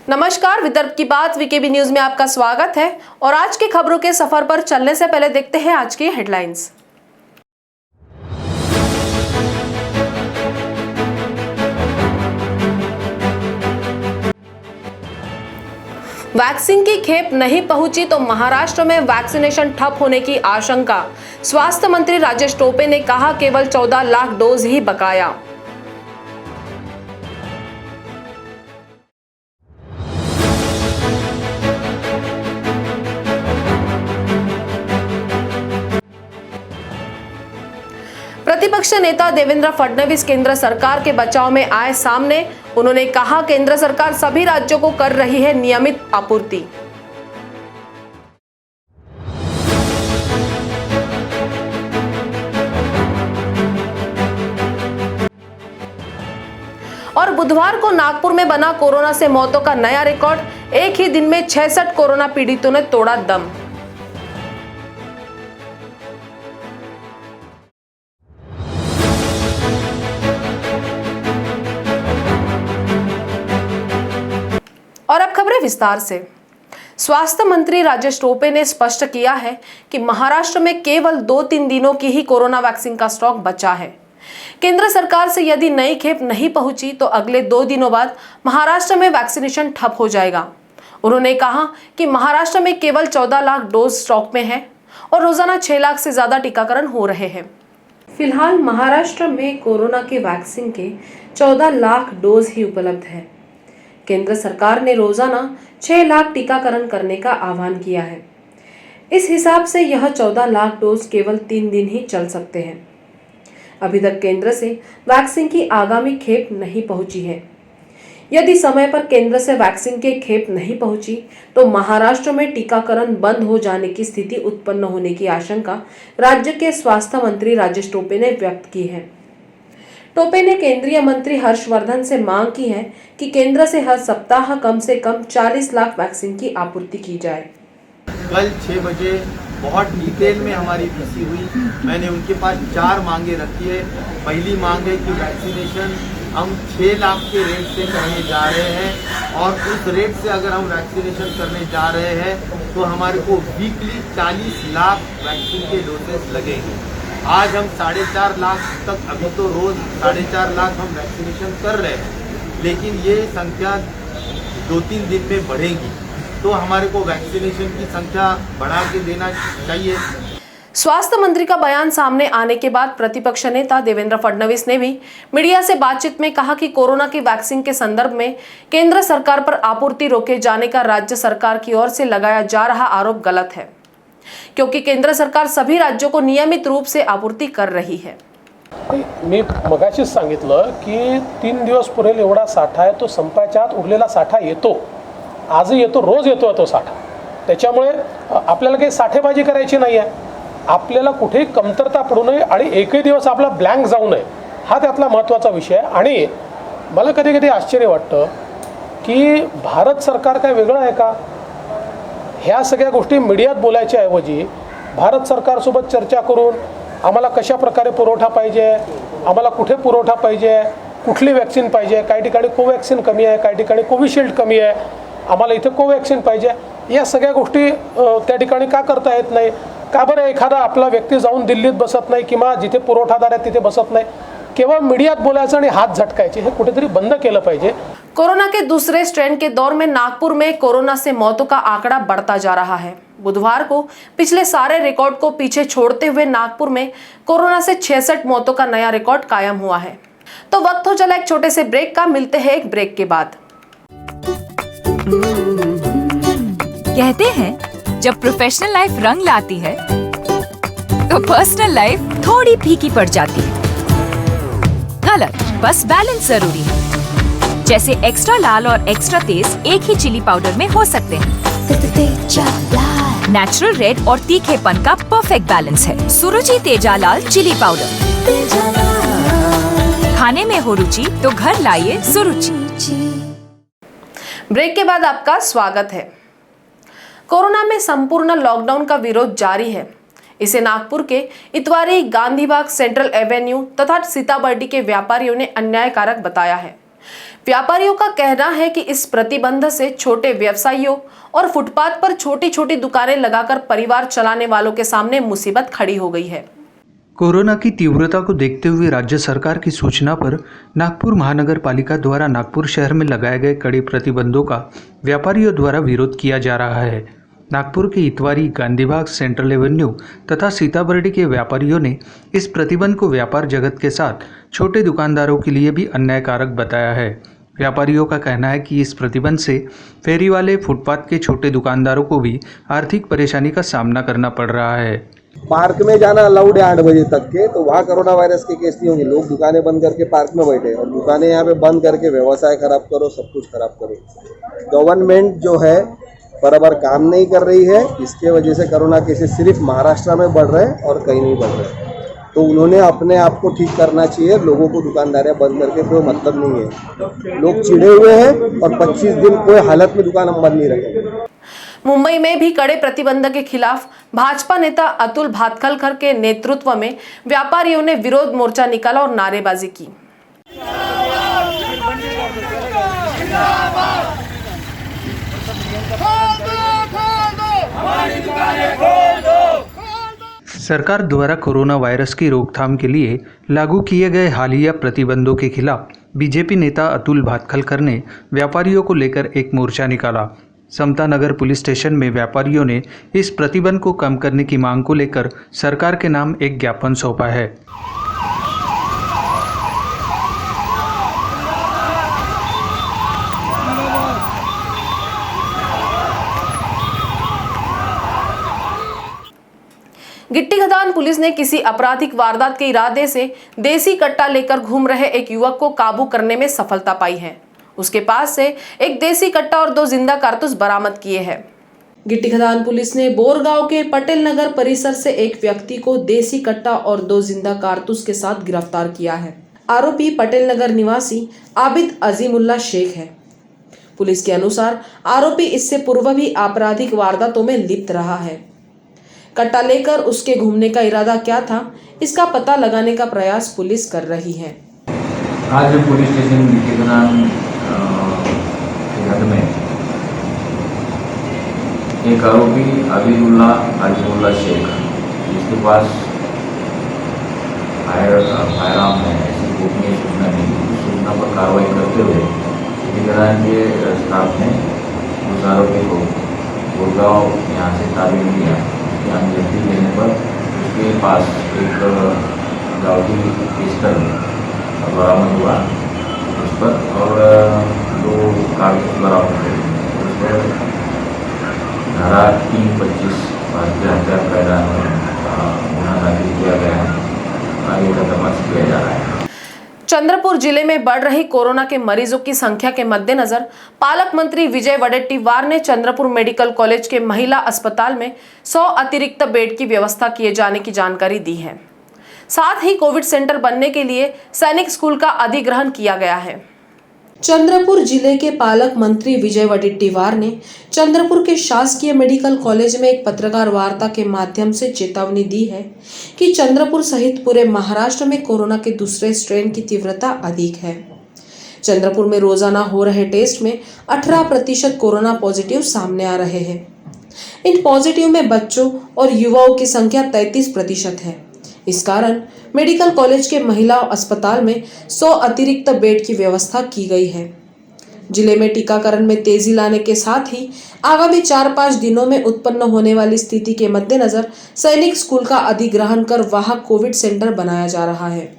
नमस्कार, विदर्भ की बात वीकेबी न्यूज में आपका स्वागत है। और आज की खबरों के सफर पर चलने से पहले देखते हैं आज की हेडलाइंस। वैक्सीन की खेप नहीं पहुंची तो महाराष्ट्र में वैक्सीनेशन ठप होने की आशंका। स्वास्थ्य मंत्री राजेश टोपे ने कहा केवल 14 लाख डोज ही बकाया। प्रतिपक्ष नेता देवेंद्र फडणवीस केंद्र सरकार के बचाव में आए सामने। उन्होंने कहा केंद्र सरकार सभी राज्यों को कर रही है नियमित आपूर्ति। और बुधवार को नागपुर में बना कोरोना से मौतों का नया रिकॉर्ड। एक ही दिन में 66 कोरोना पीड़ितों ने तोड़ा दम। और अब खबरें विस्तार से। स्वास्थ्य मंत्री राजेश टोपे ने स्पष्ट किया है कि महाराष्ट्र में केवल 2-3 दिनों की ही कोरोना वैक्सीन का स्टॉक बचा है। केंद्र सरकार से यदि नई खेप नहीं पहुंची तो अगले 2 दिनों बाद महाराष्ट्र में वैक्सीनेशन ठप हो जाएगा। उन्होंने कहा कि महाराष्ट्र में केवल 14 लाख डोज स्टॉक में है और रोजाना 6 लाख से ज्यादा टीकाकरण हो रहे हैं। फिलहाल महाराष्ट्र में कोरोना के वैक्सीन के 14 लाख डोज ही उपलब्ध है। केंद्र सरकार ने रोजाना 6 लाख टीकाकरण करने का आह्वान किया है। इस हिसाब से यह 14 लाख डोज केवल 3 दिन ही चल सकते हैं। अभी तक केंद्र से वैक्सीन की आगामी खेप नहीं पहुंची है। यदि समय पर केंद्र से वैक्सीन की खेप नहीं पहुंची तो महाराष्ट्र में टीकाकरण बंद हो जाने की स्थिति उत्पन्न होने की आशंका राज्य के स्वास्थ्य मंत्री राजेश टोपे ने व्यक्त की है। टोपे ने केंद्रीय मंत्री हर्षवर्धन से मांग की है कि केंद्र से हर सप्ताह कम से कम 40 लाख वैक्सीन की आपूर्ति की जाए। कल 6 बजे बहुत डिटेल में हमारी पीसी हुई। मैंने उनके पास 4 मांगे रखी है। पहली मांग है कि वैक्सीनेशन हम 6 लाख के रेट से करने जा रहे हैं और उस रेट से अगर हम वैक्सीनेशन करने जा रहे हैं तो हमारे को वीकली 40 लाख वैक्सीन के डोसेस लगेंगे। आज हम 4.5 लाख तक, अभी तो रोज 4.5 लाख हम वैक्सीनेशन कर रहे हैं, लेकिन ये संख्या 2-3 दिन में बढ़ेगी तो हमारे को वैक्सीनेशन की संख्या बढ़ा के देना चाहिए। स्वास्थ्य मंत्री का बयान सामने आने के बाद प्रतिपक्ष नेता देवेंद्र फडणवीस ने भी मीडिया से बातचीत में कहा कि कोरोना की वैक्सीन के संदर्भ में केंद्र सरकार पर आपूर्ति रोके जाने का राज्य सरकार की ओर से लगाया जा रहा आरोप गलत है, क्योंकि केंद्र सरकार सभी राज्यों को नियमित रूप से आपूर्ति कर रही है। मी मगाशीच सांगितलं की 3 दिवस पुरेल एवढा साठा आहे, तो संपायच्या आत उरलेला साठा येतो, आजही येतो, रोज येतो तो साठा। त्याच्यामुळे आपल्याला काही साठेबाजी करायची नाही आहे। आपल्याला कुठेही कमतरता पडू नये आणि एकही दिवस आपला ब्लँक जाऊ नये, हा त्यातला महत्त्वाचा विषय आहे। आणि मला कधी कधी आश्चर्य वाटतं की भारत सरकार काय वेगळं आहे का? ह्या सगळ्या गोष्टी मीडियात बोलायच्या ऐवजी भारत सरकारसोबत चर्चा करून आम्हाला कशा प्रकारे पुरवठा पाहिजे, आम्हाला कुठे पुरवठा पाहिजे, कुठली वॅक्सिन पाहिजे, काही ठिकाणी कोवॅक्सिन कमी आहे, काही ठिकाणी कोविशिल्ड कमी आहे, आम्हाला इथे कोवॅक्सिन पाहिजे, या सगळ्या गोष्टी त्या ठिकाणी का करता येत नाही? का बरं एखादा आपला व्यक्ती जाऊन दिल्लीत बसत नाही किंवा जिथे पुरवठादार आहे तिथे बसत नाही? केवळ मीडियात बोलायचं आणि हात झटकायचे हे कुठेतरी बंद केलं पाहिजे। कोरोना के दूसरे स्ट्रेन के दौर में नागपुर में कोरोना से मौतों का आंकड़ा बढ़ता जा रहा है। बुधवार को पिछले सारे रिकॉर्ड को पीछे छोड़ते हुए नागपुर में कोरोना से 66 मौतों का नया रिकॉर्ड कायम हुआ है। तो वक्त हो चला एक छोटे से ब्रेक का, मिलते हैं एक ब्रेक के बाद। कहते हैं जब प्रोफेशनल लाइफ रंग लाती है तो पर्सनल लाइफ थोड़ी फीकी पड़ जाती है। गलत, बस बैलेंस जरूरी है। जैसे एक्स्ट्रा लाल और एक्स्ट्रा तेज एक ही चिली पाउडर में हो सकते हैं। नेचुरल रेड और तीखेपन का परफेक्ट बैलेंस है सुरुचि तेजा लाल चिली पाउडर। खाने में हो रुचि तो घर लाइए सुरुचि। ब्रेक के बाद आपका स्वागत है। कोरोना में संपूर्ण लॉकडाउन का विरोध जारी है। इसे नागपुर के इतवारी, गांधीबाग, सेंट्रल एवेन्यू तथा सीताबर्डी के व्यापारियों ने अन्यायकारक बताया है। व्यापारियों का कहना है कि इस प्रतिबंध से छोटे व्यवसायियों और फुटपाथ पर छोटी छोटी दुकानें लगाकर परिवार चलाने वालों के सामने मुसीबत खड़ी हो गई है। कोरोना की तीव्रता को देखते हुए राज्य सरकार की सूचना पर नागपुर महानगर पालिका द्वारा नागपुर शहर में लगाए गए कड़े प्रतिबंधों का व्यापारियों द्वारा विरोध किया जा रहा है। नागपुर के इतवारी, गांधीबाग, सेंट्रल एवेन्यू तथा सीताबर्डी के व्यापारियों ने इस प्रतिबंध को व्यापार जगत के साथ छोटे दुकानदारों के लिए भी अन्यायकारक बताया है। व्यापारियों का कहना है कि इस प्रतिबंध से फेरी वाले, फुटपाथ के छोटे दुकानदारों को भी आर्थिक परेशानी का सामना करना पड़ रहा है। पार्क में जाना अलाउड है 8 बजे तक के, तो वहाँ कोरोना वायरस के केस नहीं होंगे। लोग दुकानें बंद करके पार्क में बैठे और दुकानें यहाँ पे बंद करके व्यवसाय खराब करो, सब कुछ खराब करो। गवर्नमेंट जो है बराबर काम नहीं कर रही है, इसके वजह से कोरोना केसेस सिर्फ महाराष्ट्र में बढ़ रहे हैं और कहीं नहीं बढ़ रहे। तो उन्होंने अपने आप को ठीक करना चाहिए। लोगों को दुकानदारियाँ बंद करके कोई मतलब नहीं है। लोग चिढ़े हुए हैं और 25 दिन कोई हालत में दुकान हम बंद नहीं रखेंगे। मुंबई में भी कड़े प्रतिबंध के खिलाफ भाजपा नेता अतुल भातखलकर के नेतृत्व में व्यापारियों ने विरोध मोर्चा निकाला और नारेबाजी की। सरकार द्वारा कोरोना वायरस की रोकथाम के लिए लागू किए गए हालिया प्रतिबंधों के खिलाफ बीजेपी नेता अतुल भातखलकर ने व्यापारियों को लेकर एक मोर्चा निकाला। समता नगर पुलिस स्टेशन में व्यापारियों ने इस प्रतिबंध को कम करने की मांग को लेकर सरकार के नाम एक ज्ञापन सौंपा है। गिट्टी खदान पुलिस ने किसी आपराधिक वारदात के इरादे से देसी कट्टा लेकर घूम रहे एक युवक को काबू करने में सफलता पाई है। उसके पास से एक देसी कट्टा और 2 जिंदा कारतूस बरामद किए हैं। गिट्टी खदान पुलिस ने बोरगांव के पटेल नगर परिसर से एक व्यक्ति को देसी कट्टा और 2 जिंदा कारतूस के साथ गिरफ्तार किया है। आरोपी पटेल नगर निवासी आबिद अजीमुल्ला शेख है। पुलिस के अनुसार आरोपी इससे पूर्व भी आपराधिक वारदातों में लिप्त रहा है। कट्टा लेकर उसके घूमने का इरादा क्या था, इसका पता लगाने का प्रयास पुलिस कर रही है। आज पुलिस स्टेशन गिट्टी खदान हद में एक आरोपी आबिदुल्ला अजीमुल्ला शेख, जिसके पास फायरआर्म है, ऐसी गोपनीय सूचना मिली। उस सूचना पर कार्रवाई करते हुए गिट्टी खदान के स्टाफ ने उस आरोपी को गुड़गांव यहाँ से तारीख लिया। अंगीठी लेने पर उसके पास एक गावठी पिस्टल बरामद हुआ उस पर, और 2 कारतूस बरामद हुए। उस पर धारा 325 भारतीय हथियार कायदा में गुना दाखिल किया गया है। आगे का तपास किया जा रहा है। चंद्रपुर जिले में बढ़ रही कोरोना के मरीजों की संख्या के मद्देनजर पालक मंत्री विजय वडेट्टीवार ने चंद्रपुर मेडिकल कॉलेज के महिला अस्पताल में 100 अतिरिक्त बेड की व्यवस्था किए जाने की जानकारी दी है। साथ ही कोविड सेंटर बनने के लिए सैनिक स्कूल का अधिग्रहण किया गया है। चंद्रपुर जिले के पालक मंत्री विजय वडेट्टीवार ने चंद्रपुर के शासकीय मेडिकल कॉलेज में एक पत्रकार वार्ता के माध्यम से चेतावनी दी है कि चंद्रपुर सहित पूरे महाराष्ट्र में कोरोना के दूसरे स्ट्रेन की तीव्रता अधिक है। चंद्रपुर में रोजाना हो रहे टेस्ट में 18% कोरोना पॉजिटिव सामने आ रहे हैं। इन पॉजिटिव में बच्चों और युवाओं की संख्या 33% है। इस कारण मेडिकल कॉलेज के महिला अस्पताल में 100 अतिरिक्त बेड की व्यवस्था की गई है। जिले में टीकाकरण में तेजी लाने के साथ ही आगामी 4-5 दिनों में उत्पन्न होने वाली स्थिति के मद्देनजर सैनिक स्कूल का अधिग्रहण कर वहां कोविड सेंटर बनाया जा रहा है।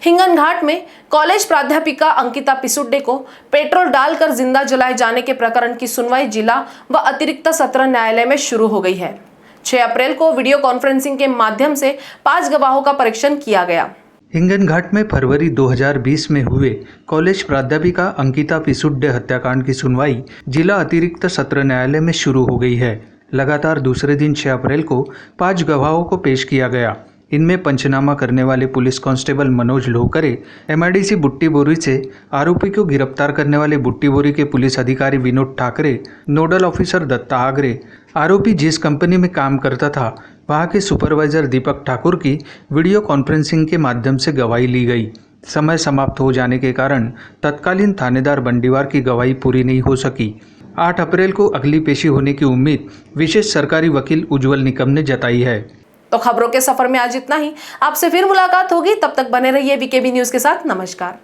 हिंगन घाट में कॉलेज प्राध्यापिका अंकिता पिसुड्डे को पेट्रोल डालकर जिंदा जलाए जाने के प्रकरण की सुनवाई जिला व अतिरिक्त सत्र न्यायालय में शुरू हो गई है। 6 अप्रैल को वीडियो कॉन्फ्रेंसिंग के माध्यम से 5 गवाहों का परीक्षण किया गया। हिंगन घाट में फरवरी 2020 में हुए कॉलेज प्राध्यापिका अंकिता पिसुड्डे हत्याकांड की सुनवाई जिला अतिरिक्त सत्र न्यायालय में शुरू हो गई है। लगातार दूसरे दिन 6 अप्रैल को 5 गवाहों को पेश किया गया। इनमें पंचनामा करने वाले police constable Manoj Lohkare, MIDC Butibori से आरोपी को गिरफ्तार करने वाले बुट्टीबोरी के पुलिस अधिकारी विनोद ठाकरे, नोडल ऑफिसर दत्ता आगरे, आरोपी जिस कंपनी में काम करता था वहां के सुपरवाइजर दीपक ठाकुर की वीडियो कॉन्फ्रेंसिंग के माध्यम से गवाही ली गई। समय समाप्त हो जाने के कारण तत्कालीन थानेदार बंडीवार की गवाही पूरी नहीं हो सकी। 8 अप्रैल को अगली पेशी होने की उम्मीद विशेष सरकारी वकील उज्जवल निकम ने जताई है। तो खबरों के सफर में आज इतना ही। आपसे फिर मुलाकात होगी, तब तक बने रहिए वीकेबी न्यूज के साथ। नमस्कार।